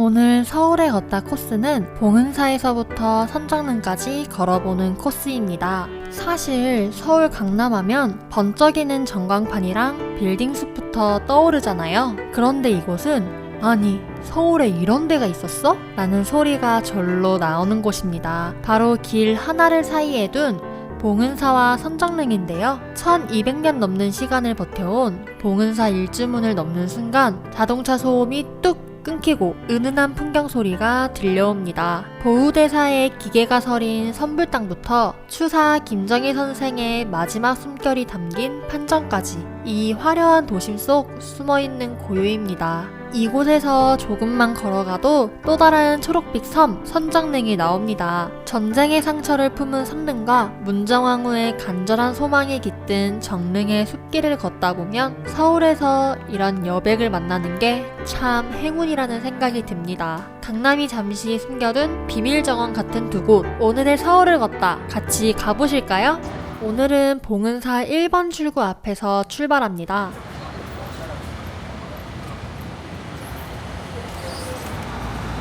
오늘 서울에 걷다 코스는 봉은사에서부터 선정릉까지 걸어보는 코스입니다. 사실 서울 강남하면 번쩍이는 전광판이랑 빌딩숲부터 떠오르잖아요. 그런데 이곳은 아니 서울에 이런 데가 있었어? 라는 소리가 절로 나오는 곳입니다. 바로 길 하나를 사이에 둔 봉은사와 선정릉인데요. 1200년 넘는 시간을 버텨온 봉은사 일주문을 넘는 순간 자동차 소음이 뚝 끊기고 은은한 풍경 소리가 들려옵니다. 보후대사의 기계가 서린 선불당부터 추사 김정일 선생의 마지막 숨결이 담긴 판정까지 이 화려한 도심 속 숨어있는 고요입니다. 이곳에서 조금만 걸어가도 또 다른 초록빛 섬 선정릉이 나옵니다. 전쟁의 상처를 품은 선릉과 문정왕후의 간절한 소망이 깃든 정릉의 숲길을 걷다 보면 서울에서 이런 여백을 만나는 게 참 행운이라는 생각이 듭니다. 강남이 잠시 숨겨둔 비밀 정원 같은 두 곳, 오늘의 서울을 걷다 같이 가보실까요? 오늘은 봉은사 1번 출구 앞에서 출발합니다.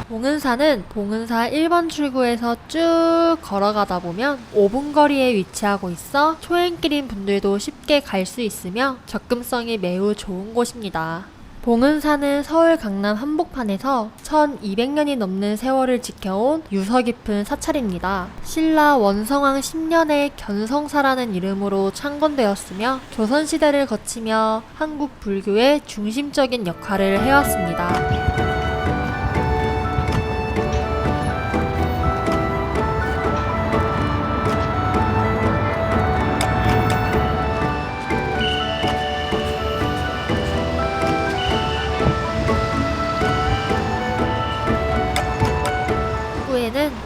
봉은사는 봉은사 1번 출구에서 쭉 걸어가다 보면 5분 거리에 위치하고 있어 초행길인 분들도 쉽게 갈 수 있으며 접근성이 매우 좋은 곳입니다. 봉은사는 서울 강남 한복판에서 1200년이 넘는 세월을 지켜온 유서 깊은 사찰입니다. 신라 원성왕 10년의 견성사라는 이름으로 창건되었으며 조선시대를 거치며 한국 불교의 중심적인 역할을 해왔습니다.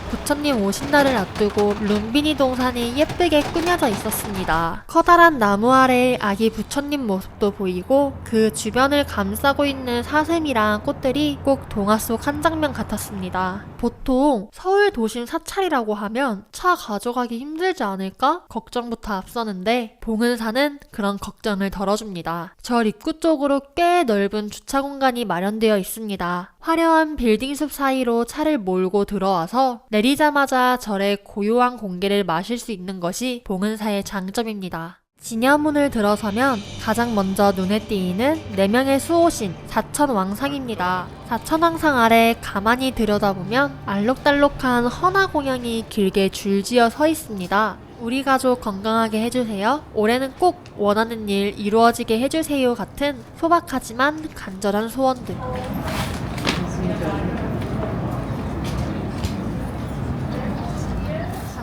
부처님 오신 날을 앞두고 룸비니 동산이 예쁘게 꾸며져 있었습니다. 커다란 나무 아래에 아기 부처님 모습도 보이고 그 주변을 감싸고 있는 사슴이랑 꽃들이 꼭 동화 속 한 장면 같았습니다. 보통 서울 도심 사찰이라고 하면 차 가져가기 힘들지 않을까? 걱정부터 앞서는데 봉은사는 그런 걱정을 덜어줍니다. 절 입구 쪽으로 꽤 넓은 주차 공간이 마련되어 있습니다. 화려한 빌딩숲 사이로 차를 몰고 들어와서 내리자마자 절의 고요한 공기를 마실 수 있는 것이 봉은사의 장점입니다. 진야문을 들어서면 가장 먼저 눈에 띄는 4명의 수호신 사천왕상입니다. 사천왕상 아래 가만히 들여다보면 알록달록한 헌화공양이 길게 줄지어 서 있습니다. 우리 가족 건강하게 해주세요. 올해는 꼭 원하는 일 이루어지게 해주세요 같은 소박하지만 간절한 소원들.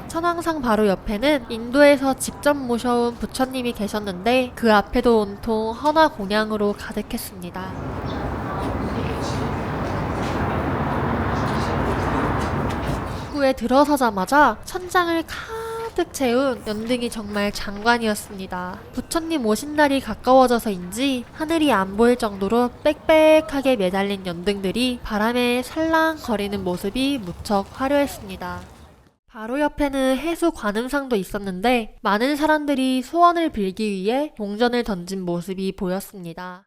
천왕상 바로 옆에는 인도에서 직접 모셔온 부처님이 계셨는데 그 앞에도 온통 헌화 공양으로 가득했습니다. 입구에 들어서자마자 천장을 가득 채운 연등이 정말 장관이었습니다. 부처님 오신 날이 가까워져서인지 하늘이 안 보일 정도로 빽빽하게 매달린 연등들이 바람에 살랑거리는 모습이 무척 화려했습니다. 바로 옆에는 해수 관음상도 있었는데 많은 사람들이 소원을 빌기 위해 동전을 던진 모습이 보였습니다.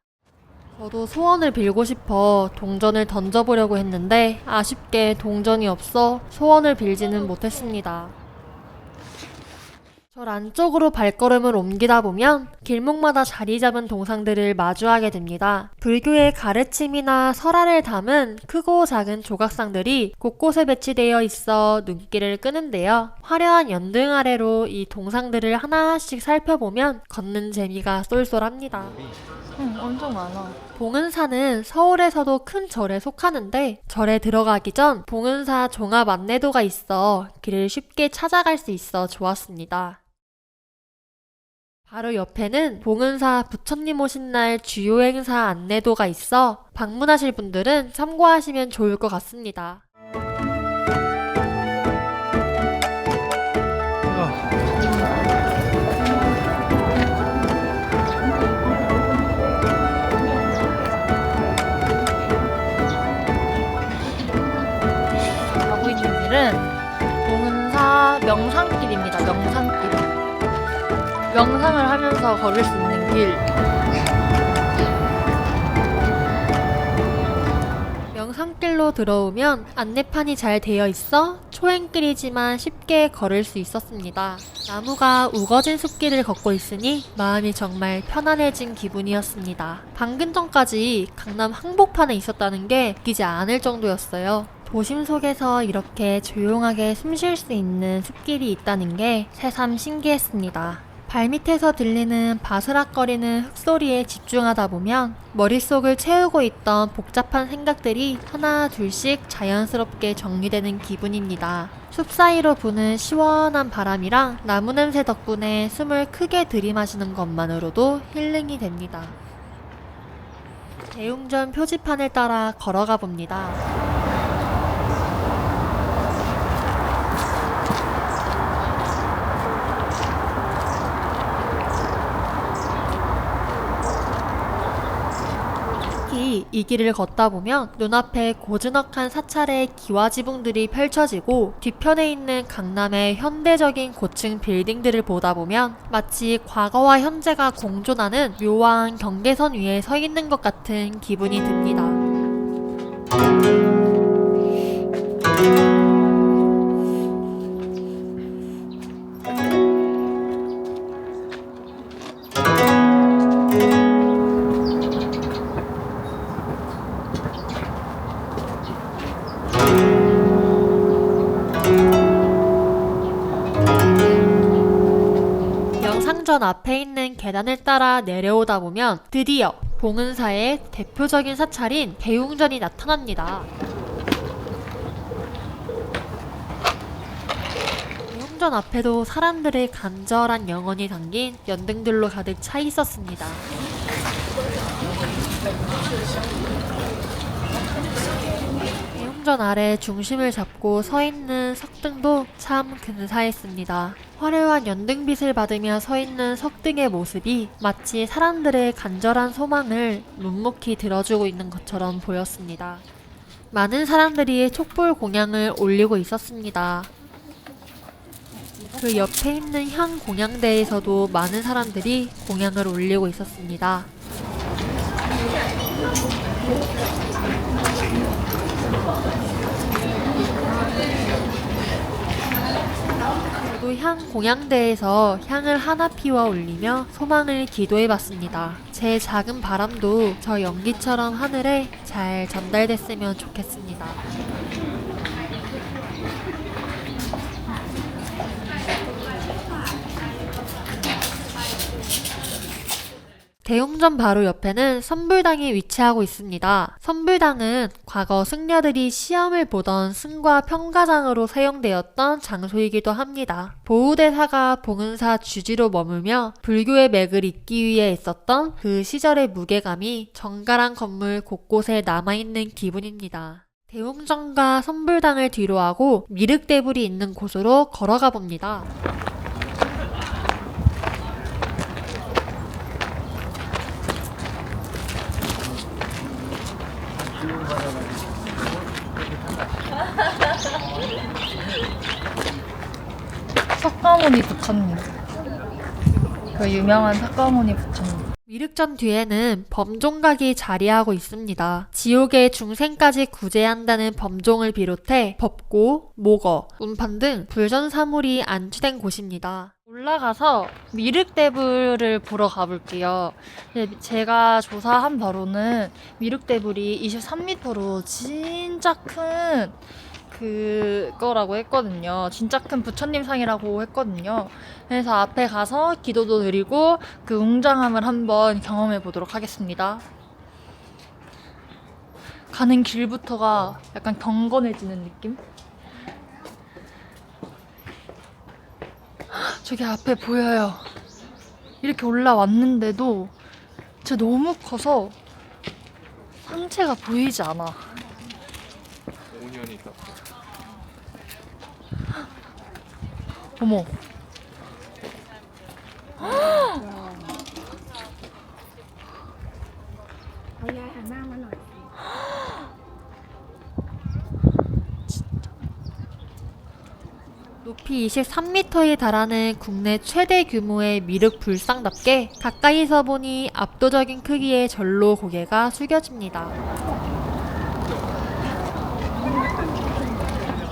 저도 소원을 빌고 싶어 동전을 던져보려고 했는데 아쉽게 동전이 없어 소원을 빌지는 못했습니다. 절 안쪽으로 발걸음을 옮기다 보면 길목마다 자리 잡은 동상들을 마주하게 됩니다. 불교의 가르침이나 설화를 담은 크고 작은 조각상들이 곳곳에 배치되어 있어 눈길을 끄는데요. 화려한 연등 아래로 이 동상들을 하나씩 살펴보면 걷는 재미가 쏠쏠합니다. 엄청 많아. 봉은사는 서울에서도 큰 절에 속하는데 절에 들어가기 전 봉은사 종합 안내도가 있어 길을 쉽게 찾아갈 수 있어 좋았습니다. 바로 옆에는 봉은사 부처님 오신 날 주요 행사 안내도가 있어 방문하실 분들은 참고하시면 좋을 것 같습니다. 가고 있는 길은 봉은사 명상길입니다. 명상길. 명상을 하면서 걸을 수 있는 길. 명상길로 숲사이로 들어오면 안내판이 잘 되어 있어 초행길이지만 쉽게 걸을 수 있었습니다. 나무가 우거진 숲길을 걷고 있으니 마음이 정말 편안해진 기분이었습니다. 방금 전까지 강남 한복판에 있었다는 게 믿기지 않을 정도였어요. 도심 속에서 이렇게 조용하게 숨 쉴 수 있는 숲길이 있다는 게 새삼 신기했습니다. 발밑에서 들리는 바스락거리는 흙소리에 집중하다 보면 머릿속을 채우고 있던 복잡한 생각들이 하나 둘씩 자연스럽게 정리되는 기분입니다. 숲 사이로 부는 시원한 바람이랑 나무 냄새 덕분에 숨을 크게 들이마시는 것만으로도 힐링이 됩니다. 대웅전 표지판을 따라 걸어가 봅니다. 특히 이 길을 걷다 보면 눈앞에 고즈넉한 사찰의 기와지붕들이 펼쳐지고 뒤편에 있는 강남의 현대적인 고층 빌딩들을 보다 보면 마치 과거와 현재가 공존하는 묘한 경계선 위에 서 있는 것 같은 기분이 듭니다. 명상전 앞에 있는 계단을 따라 내려오다 보면 드디어 봉은사의 대표적인 사찰인 대웅전이 나타납니다. 대웅전 앞에도 사람들의 간절한 영혼이 담긴 연등들로 가득 차 있었습니다. 대웅전 아래 중심을 잡고 서 있는 석등도 참 근사했습니다. 화려한 연등빛을 받으며 서 있는 석등의 모습이 마치 사람들의 간절한 소망을 묵묵히 들어주고 있는 것처럼 보였습니다. 많은 사람들이 촛불 공양을 올리고 있었습니다. 그 옆에 있는 향 공양대에서도 많은 사람들이 공양을 올리고 있었습니다. 저도 향 공양대에서 향을 하나 피워 올리며 소망을 기도해봤습니다. 제 작은 바람도 저 연기처럼 하늘에 잘 전달됐으면 좋겠습니다. 대웅전 바로 옆에는 선불당이 위치하고 있습니다. 선불당은 과거 승려들이 시험을 보던 승과 평가장으로 사용되었던 장소이기도 합니다. 보우대사가 봉은사 주지로 머물며 불교의 맥을 잇기 위해 있었던 그 시절의 무게감이 정갈한 건물 곳곳에 남아있는 기분입니다. 대웅전과 선불당을 뒤로하고 미륵대불이 있는 곳으로 걸어가 봅니다. 석가모니 부처님. 그 유명한 석가모니 부처님. 미륵전 뒤에는 범종각이 자리하고 있습니다. 지옥의 중생까지 구제한다는 범종을 비롯해 법고, 목어, 운판 등 불전사물이 안치된 곳입니다. 올라가서 미륵대불을 보러 가볼게요. 제가 조사한 바로는 미륵대불이 23m로 진짜 큰 그거라고 했거든요. 진짜 큰 부처님 상이라고 했거든요. 그래서 앞에 가서 기도도 드리고 그 웅장함을 한번 경험해 보도록 하겠습니다. 가는 길부터가 약간 경건해지는 느낌? 저기 앞에 보여요. 이렇게 올라왔는데도 진짜 너무 커서 상체가 보이지 않아. 5년이다. 어머. 높이 23m에 달하는 국내 최대 규모의 미륵 불상답게 가까이서 보니 압도적인 크기의 절로 고개가 숙여집니다.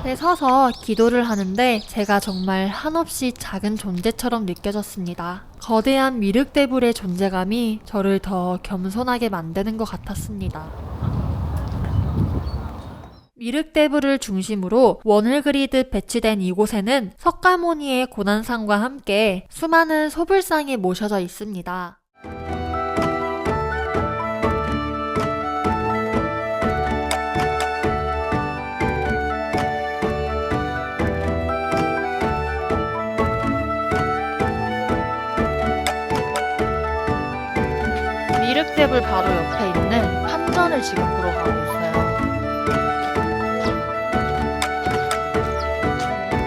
앞에 서서 기도를 하는데 제가 정말 한없이 작은 존재처럼 느껴졌습니다. 거대한 미륵대불의 존재감이 저를 더 겸손하게 만드는 것 같았습니다. 미륵대불을 중심으로 원을 그리듯 배치된 이곳에는 석가모니의 고난상과 함께 수많은 소불상이 모셔져 있습니다. 미륵대불 바로 옆에 있는 판전을 지금 보러 가고 있어요.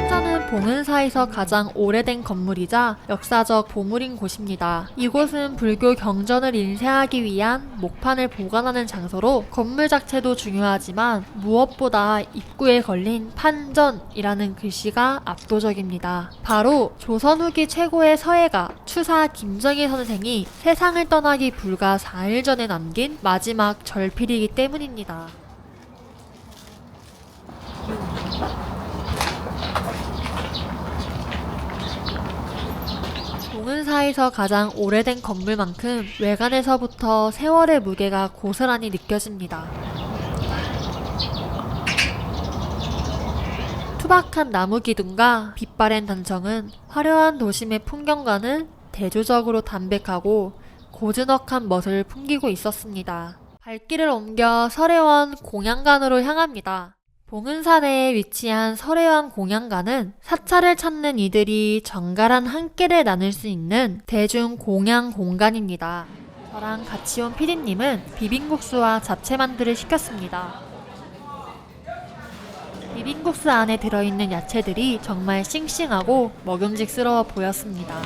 판전은 봉은사에서 가장 오래된 건물이자 역사적 보물인 곳입니다. 이곳은 불교 경전을 인쇄하기 위한 목판을 보관하는 장소로 건물 자체도 중요하지만 무엇보다 입구에 걸린 판전이라는 글씨가 압도적입니다. 바로 조선 후기 최고의 서예가 추사 김정일 선생이 세상을 떠나기 불과 4일 전에 남긴 마지막 절필이기 때문입니다. 봉은사에서 가장 오래된 건물만큼 외관에서부터 세월의 무게가 고스란히 느껴집니다. 투박한 나무 기둥과 빛바랜 단청은 화려한 도심의 풍경과는 대조적으로 담백하고 고즈넉한 멋을 풍기고 있었습니다. 발길을 옮겨 설해원 공양관으로 향합니다. 봉은사 내에 위치한 설해원 공양관은 사찰을 찾는 이들이 정갈한 한 끼를 나눌 수 있는 대중 공양 공간입니다. 저랑 같이 온 피디님은 비빔국수와 잡채만두를 시켰습니다. 비빔국수 안에 들어있는 야채들이 정말 싱싱하고 먹음직스러워 보였습니다.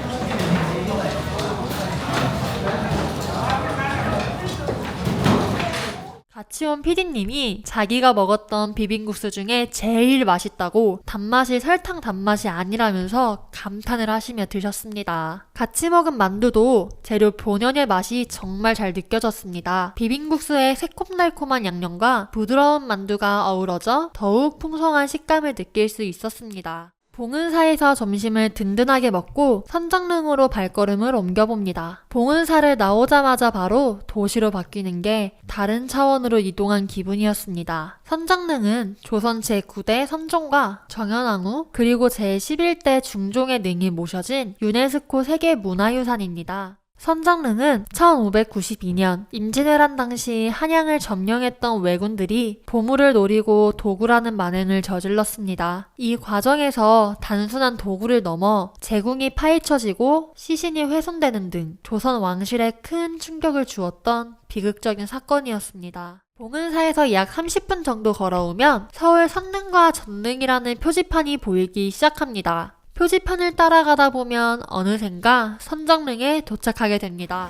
같이 온 피디님이 자기가 먹었던 비빔국수 중에 제일 맛있다고 단맛이 설탕 단맛이 아니라면서 감탄을 하시며 드셨습니다. 같이 먹은 만두도 재료 본연의 맛이 정말 잘 느껴졌습니다. 비빔국수의 새콤달콤한 양념과 부드러운 만두가 어우러져 더욱 풍성한 식감을 느낄 수 있었습니다. 봉은사에서 점심을 든든하게 먹고 선정릉으로 발걸음을 옮겨봅니다. 봉은사를 나오자마자 바로 도시로 바뀌는 게 다른 차원으로 이동한 기분이었습니다. 선정릉은 조선 제9대 선종과 정현왕후 그리고 제11대 중종의 능이 모셔진 유네스코 세계문화유산입니다. 선정릉은 1592년 임진왜란 당시 한양을 점령했던 왜군들이 보물을 노리고 도굴하는 만행을 저질렀습니다. 이 과정에서 단순한 도굴을 넘어 제궁이 파헤쳐지고 시신이 훼손되는 등 조선 왕실에 큰 충격을 주었던 비극적인 사건이었습니다. 봉은사에서 약 30분 정도 걸어오면 서울 선릉과 전릉이라는 표지판이 보이기 시작합니다. 표지판을 따라가다 보면 어느샌가 선정릉에 도착하게 됩니다.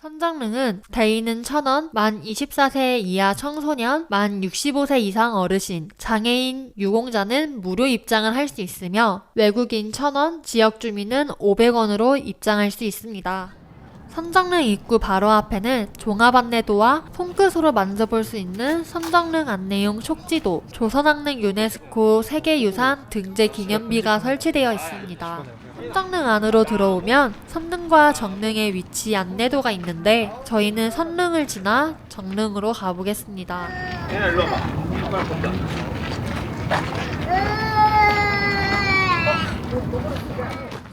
선정릉은 대인은 1,000원, 만 24세 이하 청소년, 만 65세 이상 어르신, 장애인, 유공자는 무료 입장을 할 수 있으며 외국인 1,000원, 지역 주민은 500원으로 입장할 수 있습니다. 선정릉 입구 바로 앞에는 종합안내도와 손끝으로 만져볼 수 있는 선정릉 안내용 촉지도, 조선왕릉 유네스코 세계유산 등재 기념비가 설치되어 있습니다. 선정릉 안으로 들어오면 선릉과 정릉의 위치 안내도가 있는데 저희는 선릉을 지나 정릉으로 가보겠습니다.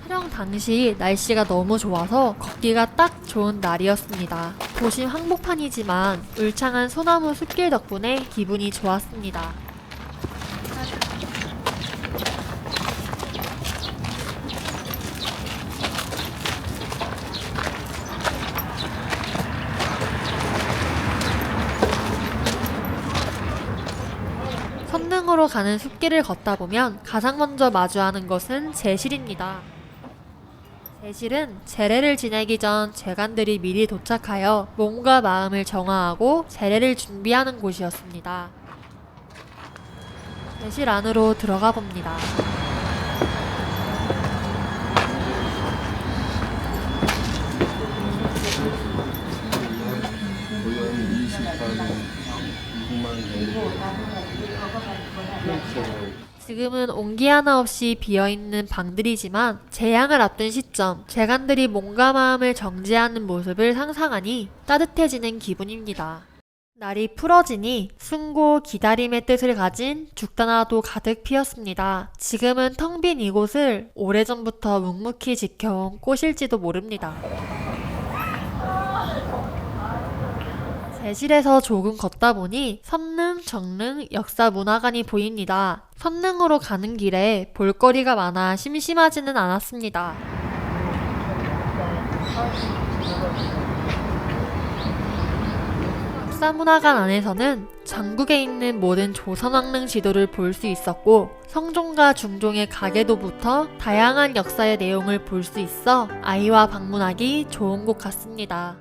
촬영 당시 날씨가 너무 좋아서 걷기가 딱 좋은 날이었습니다. 도심 한복판이지만 울창한 소나무 숲길 덕분에 기분이 좋았습니다. 선릉으로 가는 숲길을 걷다 보면 가장 먼저 마주하는 것은 제실입니다. 제실은 제례를 지내기 전 재간들이 미리 도착하여 몸과 마음을 정화하고 제례를 준비하는 곳이었습니다. 제실 안으로 들어가 봅니다. 거의 한 20만 6만 정도. 지금은 온기 하나 없이 비어있는 방들이지만 재앙을 앞둔 시점, 재간들이 몸과 마음을 정지하는 모습을 상상하니 따뜻해지는 기분입니다. 날이 풀어지니 숨고 기다림의 뜻을 가진 죽다나도 가득 피었습니다. 지금은 텅 빈 이곳을 오래전부터 묵묵히 지켜온 꽃일지도 모릅니다. 제실에서 조금 걷다 보니 선릉, 정릉, 역사문화관이 보입니다. 선릉으로 가는 길에 볼거리가 많아 심심하지는 않았습니다. 역사문화관 안에서는 전국에 있는 모든 조선왕릉 지도를 볼 수 있었고 성종과 중종의 가계도부터 다양한 역사의 내용을 볼 수 있어 아이와 방문하기 좋은 곳 같습니다.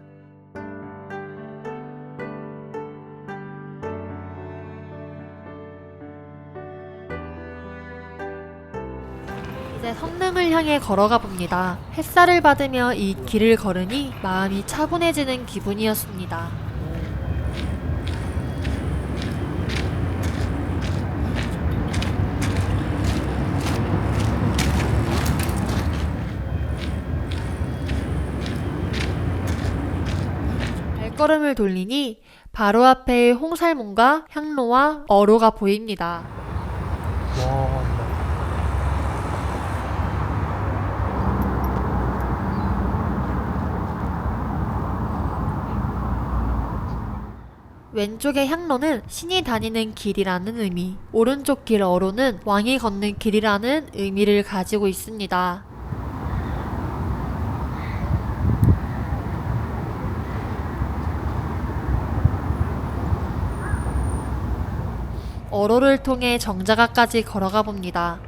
이제 선릉을 향해 걸어가 봅니다. 햇살을 받으며 이 길을 걸으니 마음이 차분해지는 기분이었습니다. 발걸음을 돌리니 바로 앞에 홍살문과 향로와 어로가 보입니다. 왼쪽의 향로는 신이 다니는 길이라는 의미, 오른쪽 길 어로는 왕이 걷는 길이라는 의미를 가지고 있습니다. 어로를 통해 정자가까지 걸어가 봅니다.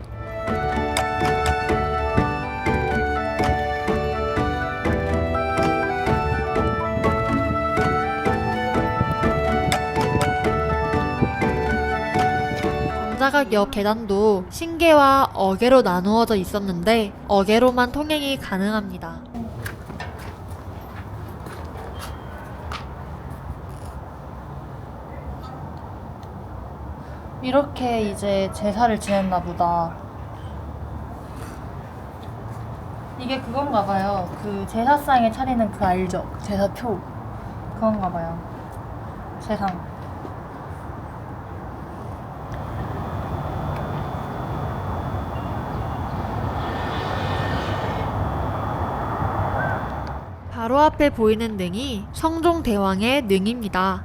정자각 옆 계단도 신계와 어계로 나누어져 있었는데 어계로만 통행이 가능합니다. 이렇게 이제 제사를 지냈나 보다. 이게 그건가 봐요. 그 제사상에 차리는 그 알죠? 제사표. 그건가 봐요. 세상. 바로 앞에 보이는 능이 성종대왕의 능입니다.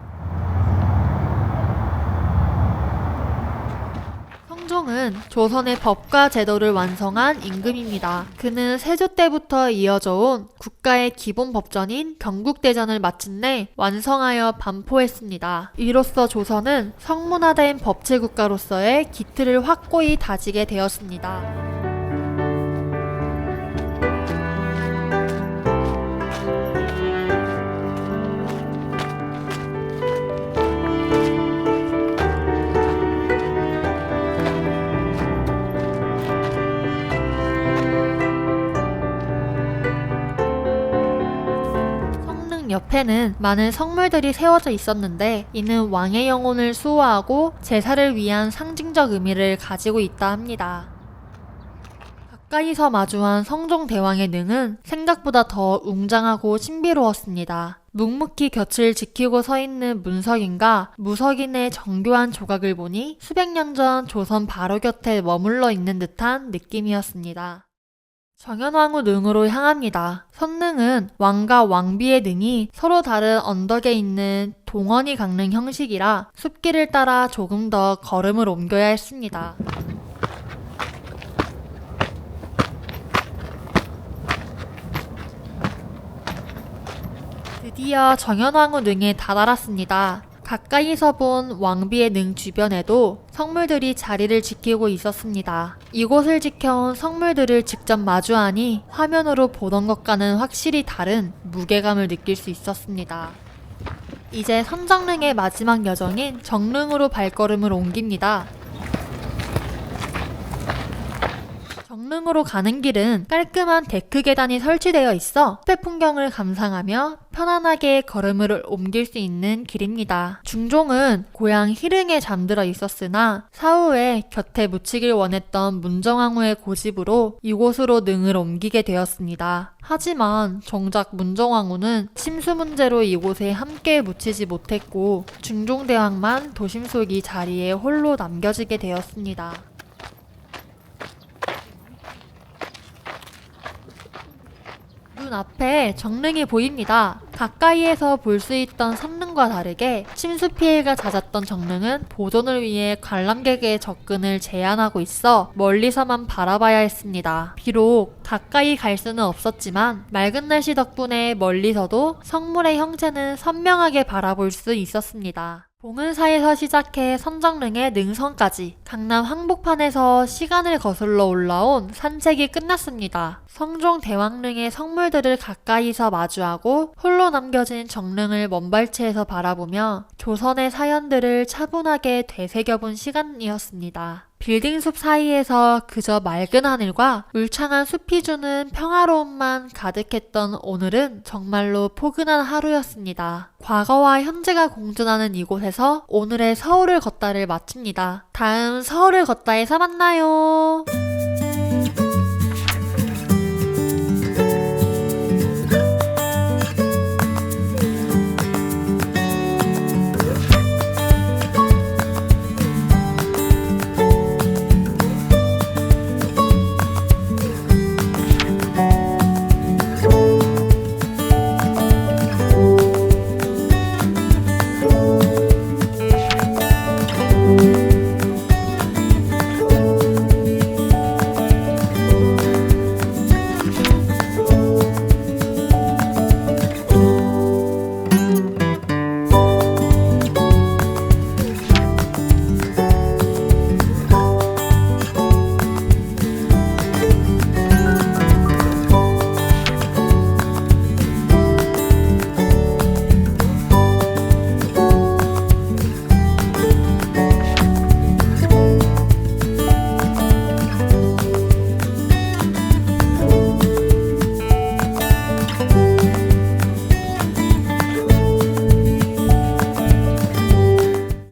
성종은 조선의 법과 제도를 완성한 임금입니다. 그는 세조 때부터 이어져 온 국가의 기본 법전인 경국대전을 마침내 완성하여 반포했습니다. 이로써 조선은 성문화된 법치국가로서의 기틀을 확고히 다지게 되었습니다. 옆에는 많은 성물들이 세워져 있었는데 이는 왕의 영혼을 수호하고 제사를 위한 상징적 의미를 가지고 있다 합니다. 가까이서 마주한 성종대왕의 능은 생각보다 더 웅장하고 신비로웠습니다. 묵묵히 곁을 지키고 서 있는 문석인과 무석인의 정교한 조각을 보니 수백 년 전 조선 바로 곁에 머물러 있는 듯한 느낌이었습니다. 정현왕후 능으로 향합니다. 선능은 왕과 왕비의 능이 서로 다른 언덕에 있는 동원이 강릉 형식이라 숲길을 따라 조금 더 걸음을 옮겨야 했습니다. 드디어 정현왕후 능에 다다랐습니다. 가까이서 본 왕비의 능 주변에도 성물들이 자리를 지키고 있었습니다. 이곳을 지켜온 성물들을 직접 마주하니 화면으로 보던 것과는 확실히 다른 무게감을 느낄 수 있었습니다. 이제 선정릉의 마지막 여정인 정릉으로 발걸음을 옮깁니다. 정릉으로 가는 길은 깔끔한 데크 계단이 설치되어 있어 숲의 풍경을 감상하며 편안하게 걸음을 옮길 수 있는 길입니다. 중종은 고향 희릉에 잠들어 있었으나 사후에 곁에 묻히길 원했던 문정왕후의 고집으로 이곳으로 능을 옮기게 되었습니다. 하지만 정작 문정왕후는 침수 문제로 이곳에 함께 묻히지 못했고 중종대왕만 도심 속 이 자리에 홀로 남겨지게 되었습니다. 눈앞에 정릉이 보입니다. 가까이에서 볼 수 있던 산릉과 다르게 침수 피해가 잦았던 정릉은 보존을 위해 관람객의 접근을 제한하고 있어 멀리서만 바라봐야 했습니다. 비록 가까이 갈 수는 없었지만 맑은 날씨 덕분에 멀리서도 성물의 형체는 선명하게 바라볼 수 있었습니다. 봉은사에서 시작해 선정릉의 능선까지 강남 한복판에서 시간을 거슬러 올라온 산책이 끝났습니다. 성종대왕릉의 성물들을 가까이서 마주하고 홀로 남겨진 정릉을 먼발치에서 바라보며 조선의 사연들을 차분하게 되새겨본 시간이었습니다. 빌딩숲 사이에서 그저 맑은 하늘과 울창한 숲이 주는 평화로움만 가득했던 오늘은 정말로 포근한 하루였습니다. 과거와 현재가 공존하는 이곳에서 오늘의 서울을 걷다를 마칩니다. 다음 서울을 걷다에서 만나요.